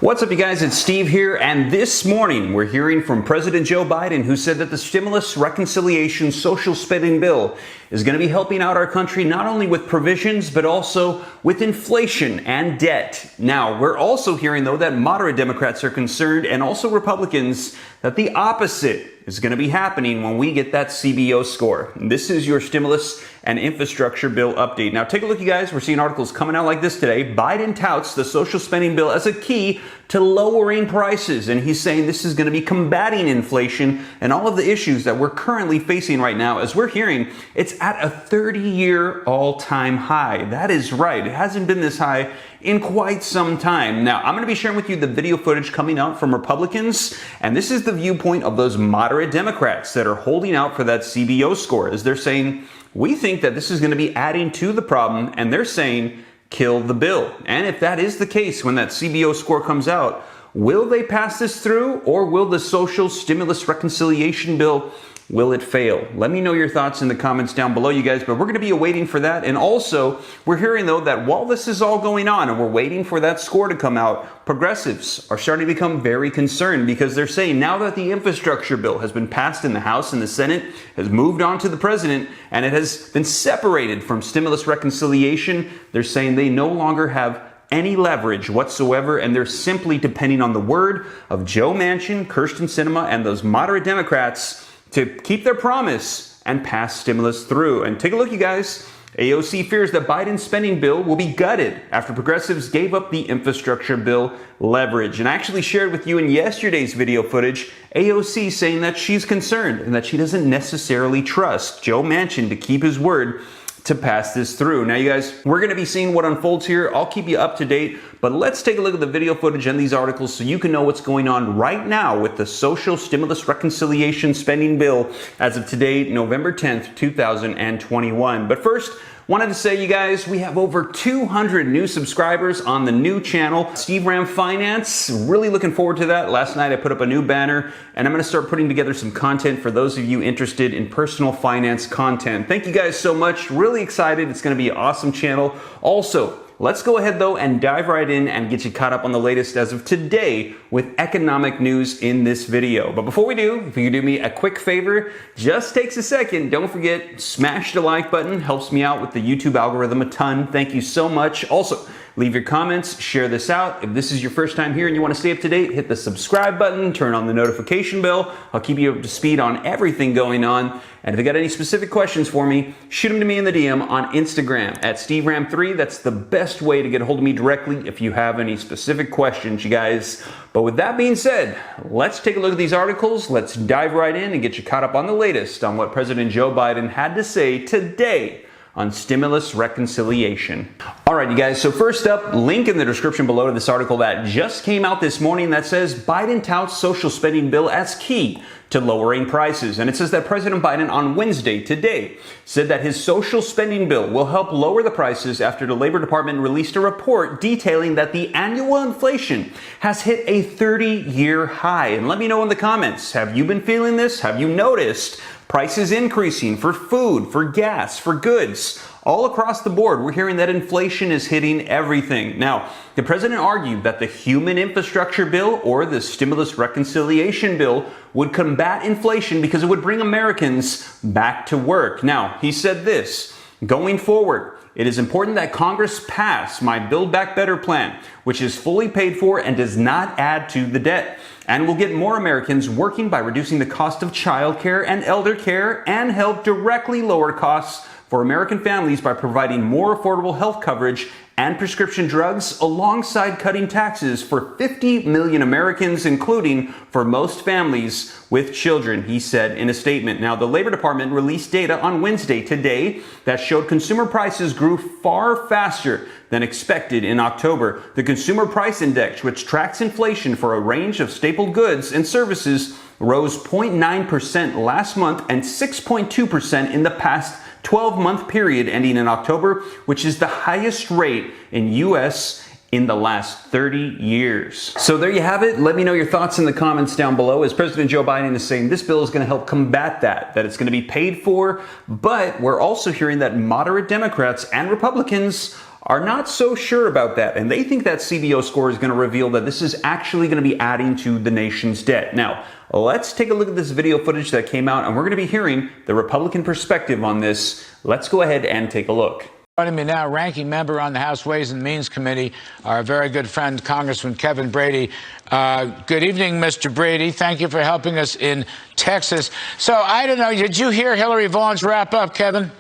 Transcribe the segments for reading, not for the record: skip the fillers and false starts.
What's up, you guys? It's Steve here, and this morning we're hearing from President Joe Biden, who said that the stimulus reconciliation social spending bill is going to be helping out our country not only with provisions but also with inflation and debt. Now, we're also hearing, though, that moderate Democrats are concerned, and also Republicans, that the opposite is going to be happening when we get that CBO score. This is your stimulus and infrastructure bill update. Now, take a look, you guys. We're seeing articles coming out like this today. Biden touts the social spending bill as a key to lowering prices, and he's saying this is going to be combating inflation and all of the issues that we're currently facing right now. As we're hearing, it's at a 30-year all-time high. That is right. It hasn't been this high in quite some time. Now, I'm going to be sharing with you the video footage coming out from Republicans, and this is the viewpoint of those moderate Democrats that are holding out for that CBO score, as they're saying, we think that this is going to be adding to the problem, and they're saying, kill the bill. And if that is the case, when that CBO score comes out, will they pass this through, or will the social stimulus reconciliation bill, will it fail? Let me know your thoughts in the comments down below, you guys, but we're going to be awaiting for that. And also, we're hearing, though, that while this is all going on and we're waiting for that score to come out, progressives are starting to become very concerned, because they're saying now that the infrastructure bill has been passed in the House and the Senate, has moved on to the president, and it has been separated from stimulus reconciliation, they're saying they no longer have any leverage whatsoever, and they're simply depending on the word of Joe Manchin, Kyrsten Sinema, and those moderate Democrats to keep their promise and pass stimulus through. And take a look, you guys. AOC fears that Biden's spending bill will be gutted after progressives gave up the infrastructure bill leverage. And I actually shared with you in yesterday's video footage AOC saying that she's concerned and that she doesn't necessarily trust Joe Manchin to keep his word to pass this through. Now, you guys, we're going to be seeing what unfolds here. I'll keep you up to date, but let's take a look at the video footage and these articles so you can know what's going on right now with the social stimulus reconciliation spending bill as of today, November 10th, 2021. But first, wanted to say, you guys, we have over 200 new subscribers on the new channel, Steve Ram Finance. Really looking forward to that. Last night I put up a new banner, and I'm going to start putting together some content for those of you interested in personal finance content. Thank you guys so much. Really excited. It's going to be an awesome channel. Also, let's go ahead, though, and dive right in and get you caught up on the latest as of today with economic news in this video. But before we do, if you could do me a quick favor, just takes a second. Don't forget, smash the like button. Helps me out with the YouTube algorithm a ton. Thank you so much. Also, leave your comments, share this out. If this is your first time here and you want to stay up to date, hit the subscribe button, turn on the notification bell. I'll keep you up to speed on everything going on. And if you got any specific questions for me, shoot them to me in the DM on Instagram at SteveRam3. That's the best way to get a hold of me directly if you have any specific questions, you guys. But with that being said, let's take a look at these articles. Let's dive right in and get you caught up on the latest on what President Joe Biden had to say today on stimulus reconciliation. All right, you guys, so first up, link in the description below to this article that just came out this morning that says Biden touts social spending bill as key to lowering prices. And it says that President Biden on Wednesday, today, said that his social spending bill will help lower the prices after the Labor Department released a report detailing that the annual inflation has hit a 30-year high. And let me know in the comments, have you been feeling this? Have you noticed prices increasing for food, for gas, for goods? All across the board, we're hearing that inflation is hitting everything. Now, the president argued that the human infrastructure bill or the stimulus reconciliation bill would combat inflation because it would bring Americans back to work. Now, he said this, going forward, it is important that Congress pass my Build Back Better plan, which is fully paid for and does not add to the debt, and will get more Americans working by reducing the cost of child care and elder care, and help directly lower costs for American families by providing more affordable health coverage and prescription drugs, alongside cutting taxes for 50 million Americans, including for most families with children, he said in a statement. Now, the Labor Department released data on Wednesday, today, that showed consumer prices grew far faster than expected in October. The Consumer Price Index, which tracks inflation for a range of staple goods and services, rose 0.9% last month and 6.2% in the past 12-month period ending in October, which is the highest rate in U.S. in the last 30 years. So there you have it. Let me know your thoughts in the comments down below, as President Joe Biden is saying this bill is going to help combat that it's going to be paid for. But we're also hearing that moderate Democrats and Republicans are not so sure about that, and they think that CBO score is going to reveal that this is actually going to be adding to the nation's debt. Now, let's take a look at this video footage that came out, and we're going to be hearing the Republican perspective on this. Let's go ahead and take a look. Joining me now, ranking member on the House Ways and Means Committee, our very good friend, Congressman Kevin Brady. Good evening, Mr. Brady. Thank you for helping us in Texas. So, I don't know, did you hear Hillary Vaughn's wrap up, Kevin?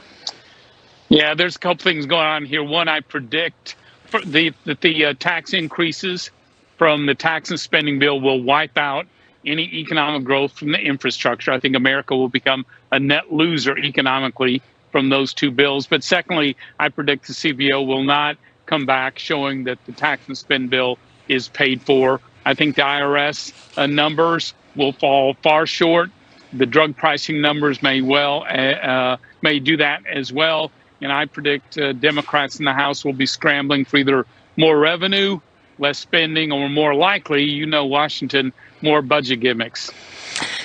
Yeah, there's a couple things going on here. One, I predict that the tax increases from the tax and spending bill will wipe out any economic growth from the infrastructure. I think America will become a net loser economically from those two bills. But secondly, I predict the CBO will not come back showing that the tax and spend bill is paid for. I think the IRS numbers will fall far short. The drug pricing numbers may do that as well. And I predict Democrats in the House will be scrambling for either more revenue, less spending, or more likely, Washington, more budget gimmicks.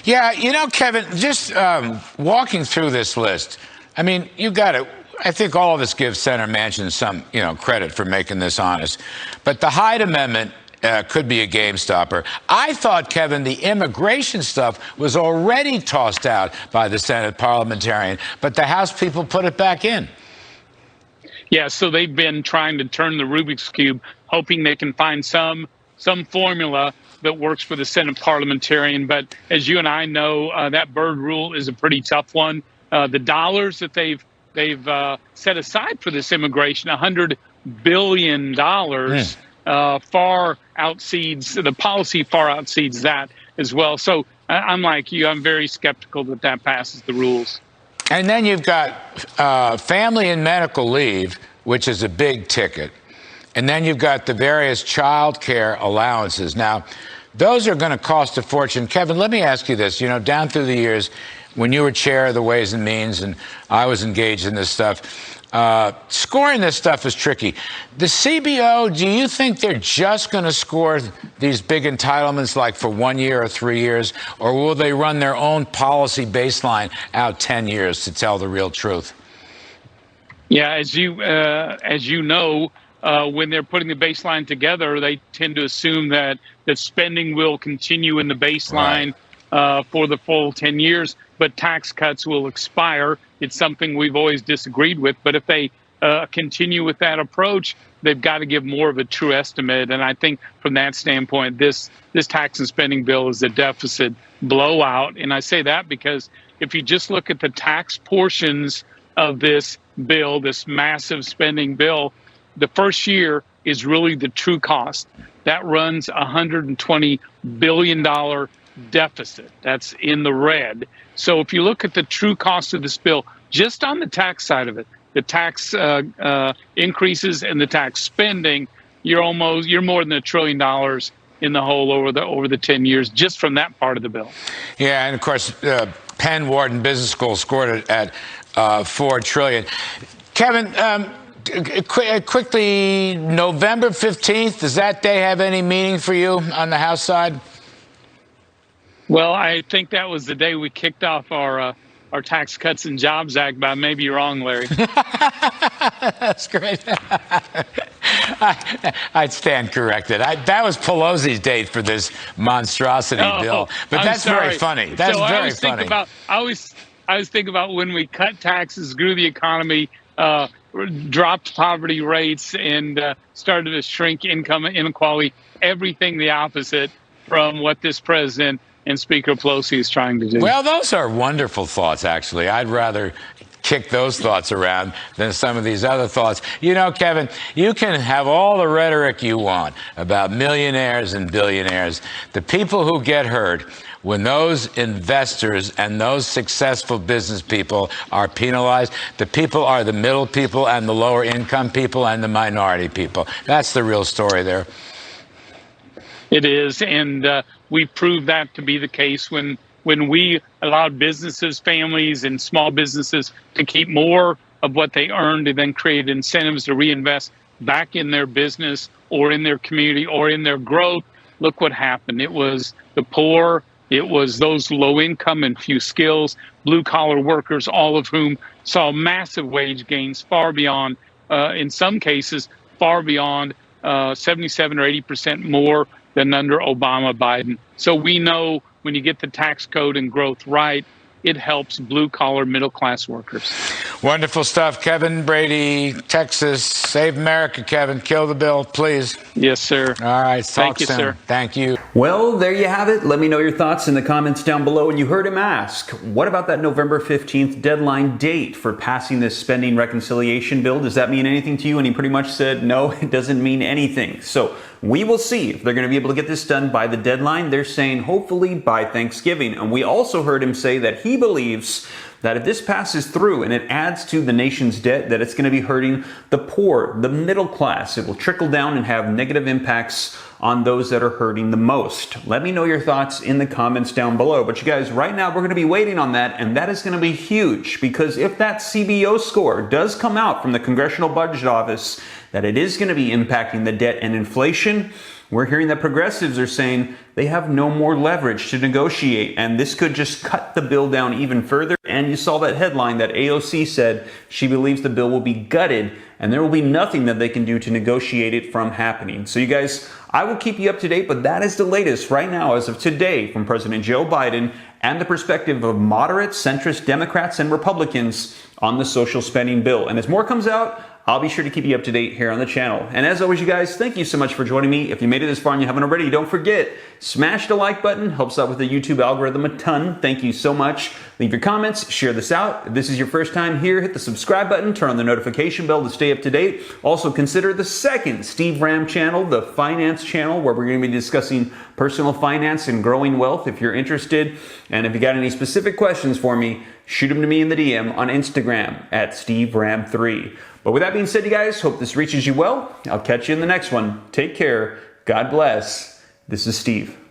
Yeah, Kevin, just walking through this list, I mean, you've got to, I think all of us give Senator Manchin some, credit for making this honest. But the Hyde Amendment could be a game stopper. I thought, Kevin, the immigration stuff was already tossed out by the Senate parliamentarian, but the House people put it back in. Yeah, so they've been trying to turn the Rubik's Cube, hoping they can find some formula that works for the Senate parliamentarian. But as you and I know, that Byrd rule is a pretty tough one. The dollars that they've set aside for this immigration, $100 billion, far outseeds the policy, far outseeds that as well. So I'm like you, I'm very skeptical that passes the rules. And then you've got family and medical leave, which is a big ticket. And then you've got the various child care allowances. Now, those are going to cost a fortune. Kevin, let me ask you this. Down through the years, when you were chair of the Ways and Means and I was engaged in this stuff, scoring this stuff is tricky. The CBO, do you think they're just going to score these big entitlements like for 1 year or 3 years, or will they run their own policy baseline out 10 years to tell the real truth? Yeah, as you know, when they're putting the baseline together, they tend to assume that spending will continue in the baseline for the full 10 years, but tax cuts will expire. It's something we've always disagreed with. But if they continue with that approach, they've got to give more of a true estimate. And I think from that standpoint, this tax and spending bill is a deficit blowout. And I say that because if you just look at the tax portions of this bill, this massive spending bill, the first year is really the true cost. That runs $120 billion deficit. That's in the red. So if you look at the true cost of this bill, just on the tax side of it, the tax increases and the tax spending, you're more than $1 trillion in the whole over the 10 years, just from that part of the bill. Yeah, and of course, Penn Wharton Business School scored it at $4 trillion. Kevin, quickly, November 15th, does that day have any meaning for you on the House side? Well, I think that was the day we kicked off our Tax Cuts and Jobs Act, but I may be wrong, Larry. That's great. I'd stand corrected. That was Pelosi's date for this monstrosity bill. But that's very funny. That's very funny. I always think about when we cut taxes, grew the economy, dropped poverty rates, and started to shrink income inequality. Everything the opposite from what this president and Speaker Pelosi is trying to do. Well, those are wonderful thoughts, actually. I'd rather kick those thoughts around than some of these other thoughts. Kevin, you can have all the rhetoric you want about millionaires and billionaires. The people who get hurt when those investors and those successful business people are penalized, the people are the middle people and the lower income people and the minority people. That's the real story there. It is, and we proved that to be the case when we allowed businesses, families, and small businesses to keep more of what they earned and then create incentives to reinvest back in their business or in their community or in their growth. Look what happened. It was the poor, it was those low income and few skills, blue collar workers, all of whom saw massive wage gains far beyond in some cases, far beyond 77 or 80% more than under Obama Biden. So we know when you get the tax code and growth right, it helps blue-collar, middle-class workers. Wonderful stuff. Kevin Brady, Texas. Save America, Kevin. Kill the bill, please. Yes, sir. All right. Thank Talk you, soon. sir. Thank you. Well, there you have it. Let me know your thoughts in the comments down below. And you heard him ask, what about that November 15th deadline date for passing this spending reconciliation bill? Does that mean anything to you? And he pretty much said, no, it doesn't mean anything. So we will see if they're going to be able to get this done by the deadline. They're saying hopefully by Thanksgiving. And we also heard him say that he believes that if this passes through and it adds to the nation's debt, that it's going to be hurting the poor, the middle class. It will trickle down and have negative impacts on those that are hurting the most. Let me know your thoughts in the comments down below. But you guys, right now we're going to be waiting on that, and that is going to be huge, because if that CBO score does come out from the Congressional Budget Office that it is going to be impacting the debt and inflation, we're hearing that progressives are saying they have no more leverage to negotiate, and this could just cut the bill down even further. And you saw that headline that AOC said she believes the bill will be gutted and there will be nothing that they can do to negotiate it from happening. So you guys, I will keep you up to date, but that is the latest right now as of today from President Joe Biden and the perspective of moderate, centrist Democrats and Republicans on the social spending bill. And as more comes out, I'll be sure to keep you up to date here on the channel. And as always, you guys, thank you so much for joining me. If you made it this far and you haven't already, don't forget, smash the like button. Helps out with the YouTube algorithm a ton. Thank you so much. Leave your comments, share this out. If this is your first time here, hit the subscribe button, turn on the notification bell to stay up to date. Also consider the second Steve Ram channel, the finance channel, where we're going to be discussing personal finance and growing wealth if you're interested. And if you got any specific questions for me, shoot them to me in the DM on Instagram at SteveRam3. But with that being said, you guys, hope this reaches you well. I'll catch you in the next one. Take care. God bless. This is Steve.